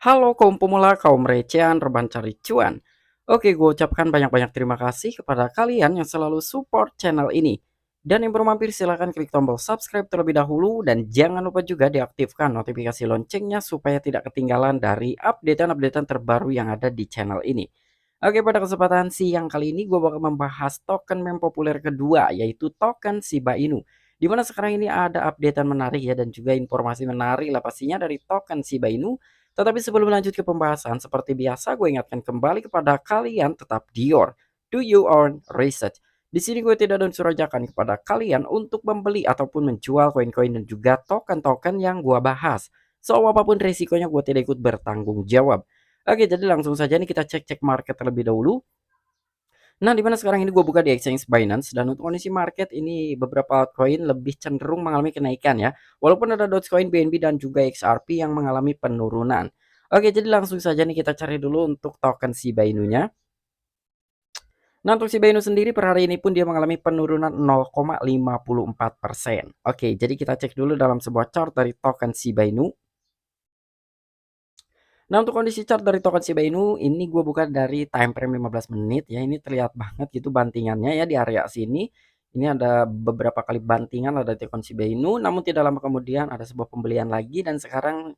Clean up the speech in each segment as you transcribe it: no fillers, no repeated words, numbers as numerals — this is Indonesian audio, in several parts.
Halo kaum pemula, kaum recehan, rebahan cari cuan. Oke, gue ucapkan banyak-banyak terima kasih kepada kalian yang selalu support channel ini. Dan yang belum mampir silahkan klik tombol subscribe terlebih dahulu dan jangan lupa juga diaktifkan notifikasi loncengnya supaya tidak ketinggalan dari updatean-updatean terbaru yang ada di channel ini. Oke, pada kesempatan siang kali ini gue bakal membahas token meme populer kedua yaitu token Shiba Inu. Dimana sekarang ini ada updatean menarik ya dan juga informasi menarik lah pastinya dari token Shiba Inu. Tetapi sebelum lanjut ke pembahasan, seperti biasa gue ingatkan kembali kepada kalian tetap Dior, do your own research. Di sini gue tidak ada unsur ajakan kepada kalian untuk membeli ataupun menjual koin-koin dan juga token-token yang gue bahas. So apapun resikonya gue tidak ikut bertanggung jawab. Oke, jadi langsung saja nih kita cek-cek market terlebih dahulu. Nah, di mana sekarang ini gue buka di exchange Binance dan untuk kondisi market ini beberapa altcoin lebih cenderung mengalami kenaikan ya. Walaupun ada Dogecoin, BNB dan juga XRP yang mengalami penurunan. Oke, jadi langsung saja nih kita cari dulu untuk token Shiba Inu-nya. Nah, untuk Shiba Inu sendiri per hari ini pun dia mengalami penurunan 0,54%. Oke, jadi kita cek dulu dalam sebuah chart dari token Shiba Inu. Nah, untuk kondisi chart dari token Shiba Inu ini gue buka dari time frame 15 menit ya. Ini terlihat banget gitu bantingannya ya di area sini. Ini ada beberapa kali bantingan ada token Shiba Inu, namun tidak lama kemudian ada sebuah pembelian lagi dan sekarang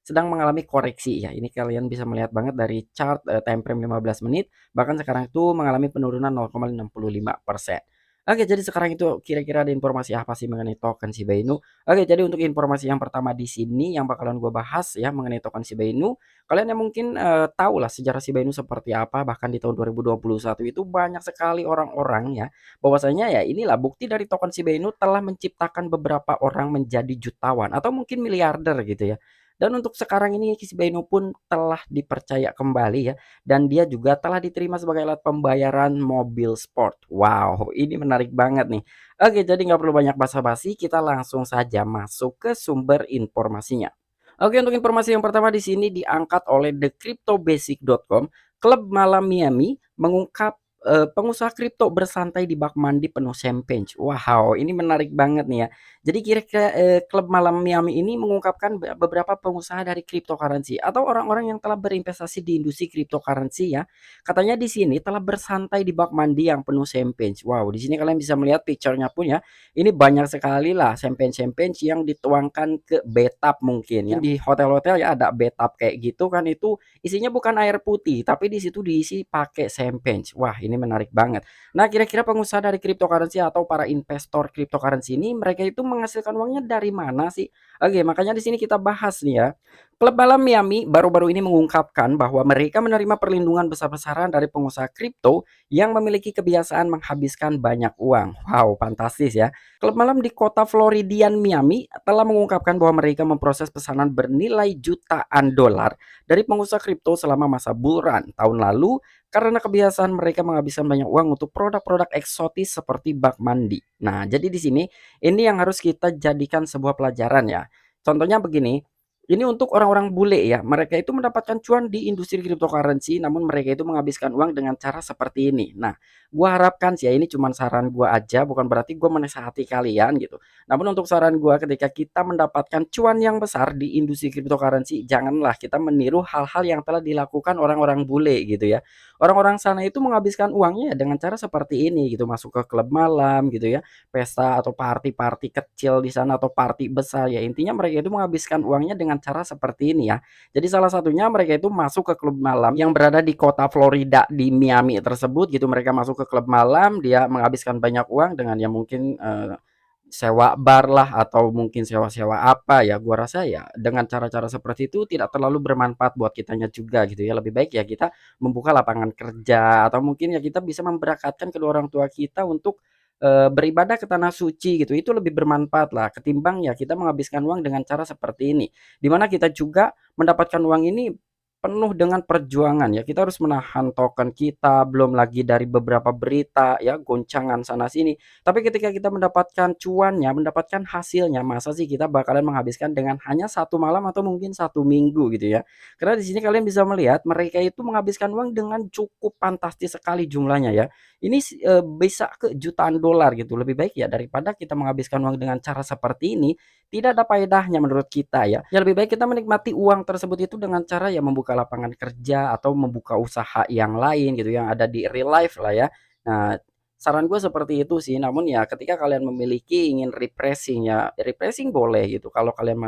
sedang mengalami koreksi ya. Ini kalian bisa melihat banget dari chart time frame 15 menit bahkan sekarang itu mengalami penurunan 0,65%. Oke, jadi sekarang itu kira-kira ada informasi apa sih mengenai token Shiba Inu? Oke, jadi untuk informasi yang pertama di sini yang bakalan gue bahas ya mengenai token Shiba Inu, kalian yang mungkin tahu lah sejarah Shiba Inu seperti apa bahkan di tahun 2021 itu banyak sekali orang-orang ya bahwasanya ya inilah bukti dari token Shiba Inu telah menciptakan beberapa orang menjadi jutawan atau mungkin miliarder gitu ya. Dan untuk sekarang ini Shiba Inu pun telah dipercaya kembali ya dan dia juga telah diterima sebagai alat pembayaran mobil sport. Wow, ini menarik banget nih. Oke, jadi nggak perlu banyak basa-basi, kita langsung saja masuk ke sumber informasinya. Oke, untuk informasi yang pertama di sini diangkat oleh thecryptobasic.com. Klub malam Miami mengungkap pengusaha kripto bersantai di bak mandi penuh champagne. Wow, ini menarik banget nih ya. Jadi kira-kira klub malam Miami ini mengungkapkan beberapa pengusaha dari cryptocurrency atau orang-orang yang telah berinvestasi di industri cryptocurrency ya. Katanya di sini telah bersantai di bak mandi yang penuh champagne. Wow, di sini kalian bisa melihat picture-nya pun ya. Ini banyak sekali lah champagne-champagne yang dituangkan ke bathtub mungkin ya. Di hotel-hotel ya ada bathtub kayak gitu kan itu isinya bukan air putih tapi di situ diisi pakai champagne. Wah, ini menarik banget. Nah, kira-kira pengusaha dari cryptocurrency atau para investor cryptocurrency ini mereka itu menghasilkan uangnya dari mana sih? Oke, makanya di sini kita bahas nih ya. Klub malam Miami baru-baru ini mengungkapkan bahwa mereka menerima perlindungan besar-besaran dari pengusaha kripto yang memiliki kebiasaan menghabiskan banyak uang. Wow, fantastis ya. Klub malam di kota Floridian Miami telah mengungkapkan bahwa mereka memproses pesanan bernilai jutaan dolar dari pengusaha kripto selama masa bull run tahun lalu karena kebiasaan mereka menghabiskan banyak uang untuk produk-produk eksotis seperti bak mandi. Nah, jadi di sini ini yang harus kita jadikan sebuah pelajaran ya. Contohnya begini, ini untuk orang-orang bule ya, mereka itu mendapatkan cuan di industri cryptocurrency, namun mereka itu menghabiskan uang dengan cara seperti ini. Nah, gua harapkan sih ya ini cuma saran gua aja, bukan berarti gua menasehati kalian gitu. Namun untuk saran gua ketika kita mendapatkan cuan yang besar di industri cryptocurrency, janganlah kita meniru hal-hal yang telah dilakukan orang-orang bule gitu ya. Orang-orang sana itu menghabiskan uangnya ya dengan cara seperti ini gitu, masuk ke klub malam gitu ya, pesta atau party-party kecil di sana atau party besar ya. Intinya mereka itu menghabiskan uangnya dengan cara seperti ini ya. Jadi salah satunya mereka itu masuk ke klub malam yang berada di kota Florida di Miami tersebut gitu. Mereka masuk ke klub malam, dia menghabiskan banyak uang dengan ya mungkin sewa bar lah atau mungkin sewa-sewa apa ya. Gua rasa ya dengan cara-cara seperti itu tidak terlalu bermanfaat buat kitanya juga gitu ya. Lebih baik ya kita membuka lapangan kerja atau mungkin ya kita bisa memberangkatkan kedua orang tua kita untuk beribadah ke tanah suci gitu. Itu lebih bermanfaat lah ketimbang ya kita menghabiskan uang dengan cara seperti ini. Di mana kita juga mendapatkan uang ini penuh dengan perjuangan ya. Kita harus menahan token kita, belum lagi dari beberapa berita ya, goncangan sana sini. Tapi ketika kita mendapatkan cuannya, mendapatkan hasilnya, masa sih kita bakalan menghabiskan dengan hanya satu malam atau mungkin satu minggu gitu ya. Karena di sini kalian bisa melihat mereka itu menghabiskan uang dengan cukup fantastis sekali jumlahnya ya. Ini bisa ke jutaan dolar gitu. Lebih baik ya daripada kita menghabiskan uang dengan cara seperti ini, tidak ada faedahnya menurut kita ya. Ya lebih baik kita menikmati uang tersebut itu dengan cara ya membuka lapangan kerja atau membuka usaha yang lain gitu yang ada di real life lah ya. Nah, saran gue seperti itu sih, namun ya ketika kalian memiliki ingin refreshing ya, refreshing boleh gitu. Kalau kalian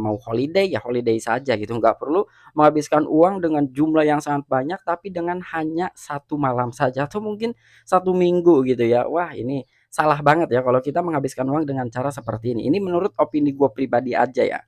mau holiday ya holiday saja gitu, nggak perlu menghabiskan uang dengan jumlah yang sangat banyak tapi dengan hanya 1 malam saja atau mungkin 1 minggu gitu ya. Wah ini salah banget ya kalau kita menghabiskan uang dengan cara seperti ini. Ini menurut opini gue pribadi aja ya.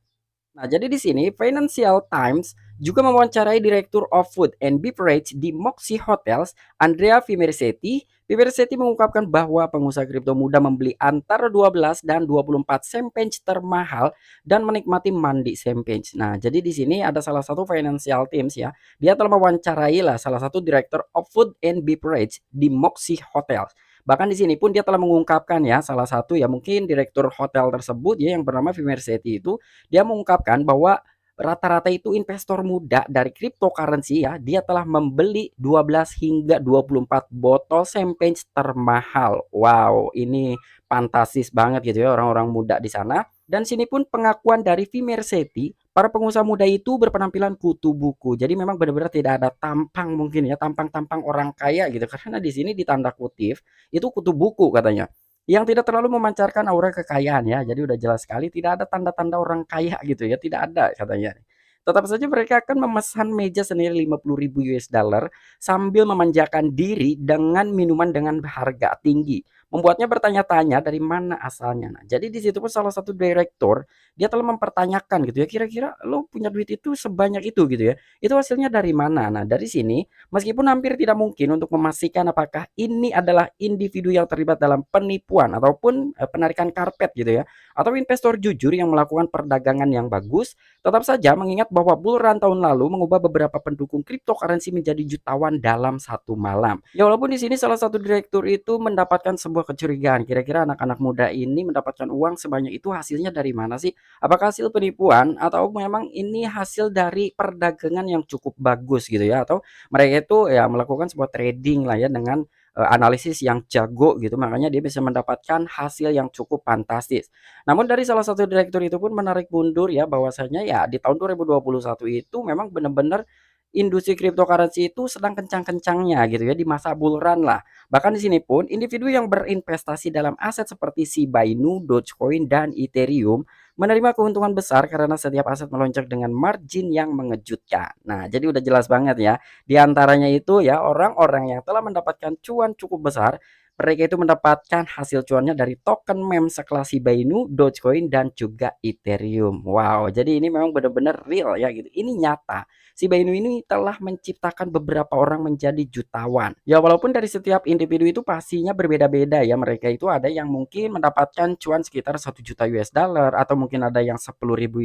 Nah, jadi di sini Financial Times juga mewawancarai Direktur of Food and Beverage di Moxie Hotels, Andrea Fimercetti. Fimercetti mengungkapkan bahwa pengusaha kripto muda membeli antara 12 dan 24 champagne termahal dan menikmati mandi champagne. Nah, jadi di sini ada salah satu Financial Times ya. Dia telah mewawancarai lah salah satu Director of Food and Beverage di Moxie Hotels. Bahkan di sini pun dia telah mengungkapkan ya salah satu ya mungkin direktur hotel tersebut ya yang bernama Fimercetti itu dia mengungkapkan bahwa rata-rata itu investor muda dari cryptocurrency ya, dia telah membeli 12 hingga 24 botol champagne termahal. Wow, ini fantastis banget gitu ya orang-orang muda di sana. Dan sini pun pengakuan dari Fimercetti, para pengusaha muda itu berpenampilan kutu buku. Jadi memang benar-benar tidak ada tampang mungkin ya, tampang-tampang orang kaya gitu. Karena di sini ditanda kutip itu kutu buku katanya yang tidak terlalu memancarkan aura kekayaan ya. Jadi udah jelas sekali tidak ada tanda-tanda orang kaya gitu ya, tidak ada katanya. Tetap saja mereka akan memesan meja senilai 50.000 US dollar sambil memanjakan diri dengan minuman dengan harga tinggi. Membuatnya bertanya-tanya dari mana asalnya. Nah, jadi di situ pun salah satu direktur dia telah mempertanyakan gitu ya, kira-kira lo punya duit itu sebanyak itu gitu ya. Itu hasilnya dari mana? Nah, dari sini meskipun hampir tidak mungkin untuk memastikan apakah ini adalah individu yang terlibat dalam penipuan ataupun penarikan karpet gitu ya, atau investor jujur yang melakukan perdagangan yang bagus, tetap saja mengingat bahwa bull run tahun lalu mengubah beberapa pendukung cryptocurrency menjadi jutawan dalam 1 malam. Ya walaupun di sini salah satu direktur itu mendapatkan sebuah kecurigaan, kira-kira anak-anak muda ini mendapatkan uang sebanyak itu hasilnya dari mana sih? Apakah hasil penipuan atau memang ini hasil dari perdagangan yang cukup bagus gitu ya, atau mereka itu ya melakukan sebuah trading lah ya dengan analisis yang jago gitu, makanya dia bisa mendapatkan hasil yang cukup fantastis. Namun dari salah satu direktur itu pun menarik mundur ya bahwasanya ya di tahun 2021 itu memang benar-benar industri cryptocurrency itu sedang kencang-kencangnya gitu ya di masa bull run lah. Bahkan di sini pun individu yang berinvestasi dalam aset seperti Shiba Inu, Dogecoin dan Ethereum menerima keuntungan besar karena setiap aset melonjak dengan margin yang mengejutkan. Nah, jadi udah jelas banget ya. Di antaranya itu ya orang-orang yang telah mendapatkan cuan cukup besar mereka itu mendapatkan hasil cuannya dari token meme sekelas Shiba Inu, Dogecoin, dan juga Ethereum. Wow, jadi ini memang benar-benar real ya gitu. Ini nyata. Shiba Inu ini telah menciptakan beberapa orang menjadi jutawan. Ya walaupun dari setiap individu itu pastinya berbeda-beda ya. Mereka itu ada yang mungkin mendapatkan cuan sekitar 1 juta US dollar atau mungkin ada yang 10.000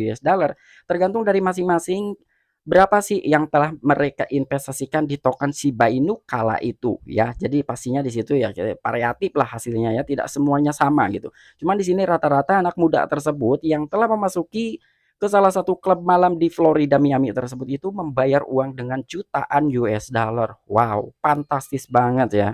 US dollar. Tergantung dari masing-masing berapa sih yang telah mereka investasikan di token Shiba Inu kala itu ya. Jadi pastinya di situ ya variatif lah hasilnya ya, tidak semuanya sama gitu. Cuman di sini rata-rata anak muda tersebut yang telah memasuki ke salah satu klub malam di Florida Miami tersebut itu membayar uang dengan jutaan US dollar. Wow, fantastis banget ya.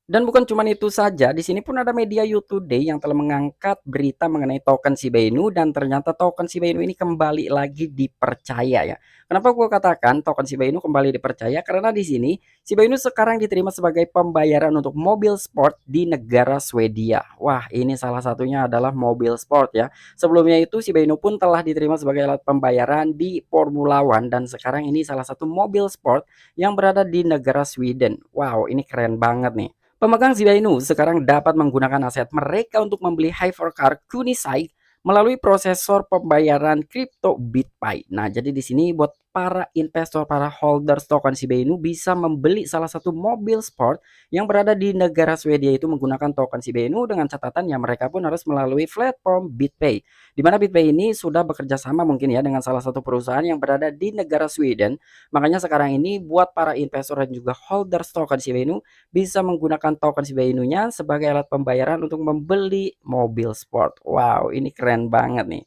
Dan bukan cuma itu saja, di sini pun ada media You Today yang telah mengangkat berita mengenai token Shiba Inu dan ternyata token Shiba Inu ini kembali lagi dipercaya ya. Kenapa gue katakan token Shiba Inu kembali dipercaya? Karena di sini Shiba Inu sekarang diterima sebagai pembayaran untuk mobil sport di negara Swedia. Wah, ini salah satunya adalah mobil sport ya. Sebelumnya itu Shiba Inu pun telah diterima sebagai alat pembayaran di Formula One dan sekarang ini salah satu mobil sport yang berada di negara Sweden. Wow, ini keren banget nih. Pemegang Shiba Inu sekarang dapat menggunakan aset mereka untuk membeli hypercar Kunisai melalui prosesor pembayaran kripto BitPay. Nah, jadi di sini buat para investor, para holders token Shiba Inu bisa membeli salah satu mobil sport yang berada di negara Swedia itu menggunakan token Shiba Inu dengan catatan yang mereka pun harus melalui platform BitPay. Di mana BitPay ini sudah bekerja sama mungkin ya dengan salah satu perusahaan yang berada di negara Sweden. Makanya sekarang ini buat para investor dan juga holders token Shiba Inu bisa menggunakan token Shiba Inu-nya sebagai alat pembayaran untuk membeli mobil sport. Wow, ini keren banget nih.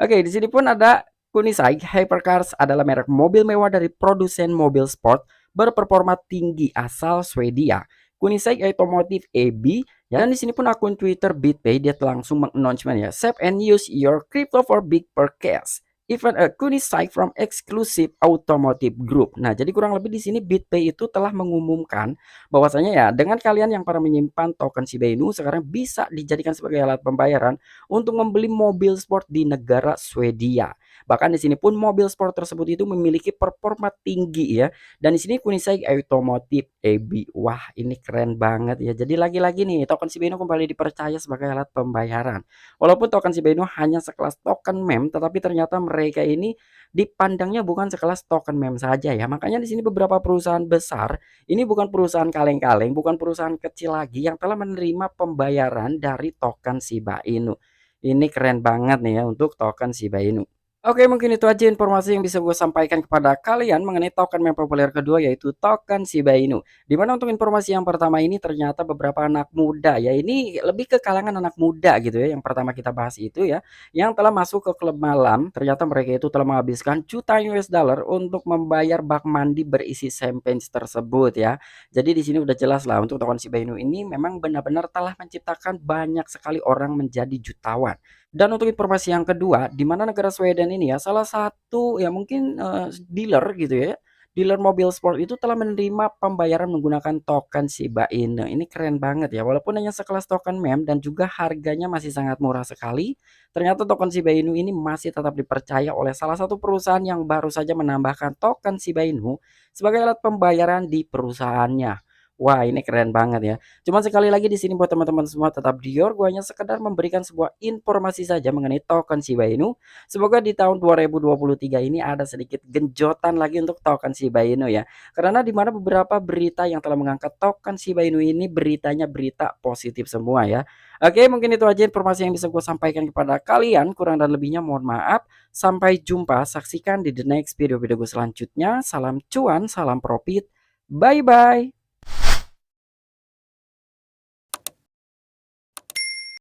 Oke, di sini pun ada Kunisai Hypercars adalah merek mobil mewah dari produsen mobil sport berperforma tinggi asal Swedia. Kunisai Automotive AB Ya, dan di sini pun akun Twitter BitPay dia langsung meng-announcement ya, "Save and use your crypto for big purchase. Even a Kuni site from exclusive automotive group." Nah, jadi kurang lebih di sini BitPay itu telah mengumumkan bahwasanya ya dengan kalian yang para menyimpan token Shiba Inu sekarang bisa dijadikan sebagai alat pembayaran untuk membeli mobil sport di negara Swedia. Bahkan di sini pun mobil sport tersebut itu memiliki performa tinggi ya, dan di sini Kunisai Automotive EB. Wah, ini keren banget ya. Jadi lagi-lagi nih, token Shiba Inu kembali dipercaya sebagai alat pembayaran. Walaupun token Shiba Inu hanya sekelas token meme, tetapi ternyata mereka ini dipandangnya bukan sekelas token meme saja ya. Makanya di sini beberapa perusahaan besar, ini bukan perusahaan kaleng-kaleng, bukan perusahaan kecil lagi yang telah menerima pembayaran dari token Shiba Inu. Ini keren banget nih ya untuk token Shiba Inu. Oke, mungkin itu aja informasi yang bisa gue sampaikan kepada kalian mengenai token meme populer kedua yaitu token Shiba Inu. Di mana untuk informasi yang pertama ini ternyata beberapa anak muda ya, ini lebih ke kalangan anak muda gitu ya. Yang pertama kita bahas itu ya, yang telah masuk ke klub malam, ternyata mereka itu telah menghabiskan jutaan US dollar untuk membayar bak mandi berisi champagne tersebut ya. Jadi di sini udah jelas lah untuk token Shiba Inu ini memang benar-benar telah menciptakan banyak sekali orang menjadi jutawan. Dan untuk informasi yang kedua, di mana negara Sweden ini ya, salah satu ya mungkin, dealer gitu ya, dealer mobil sport itu telah menerima pembayaran menggunakan token Shiba Inu. Ini keren banget ya, walaupun hanya sekelas token meme dan juga harganya masih sangat murah sekali, ternyata token Shiba Inu ini masih tetap dipercaya oleh salah satu perusahaan yang baru saja menambahkan token Shiba Inu sebagai alat pembayaran di perusahaannya. Wah, ini keren banget ya. Cuman sekali lagi di sini buat teman-teman semua tetap dior, gua hanya sekedar memberikan sebuah informasi saja mengenai token Shiba Inu. Semoga di tahun 2023 ini ada sedikit genjotan lagi untuk token Shiba Inu ya. Karena di mana beberapa berita yang telah mengangkat token Shiba Inu ini beritanya berita positif semua ya. Oke, mungkin itu aja informasi yang bisa gue sampaikan kepada kalian. Kurang dan lebihnya mohon maaf. Sampai jumpa, saksikan di the next video-video gue selanjutnya. Salam cuan, salam profit. Bye bye.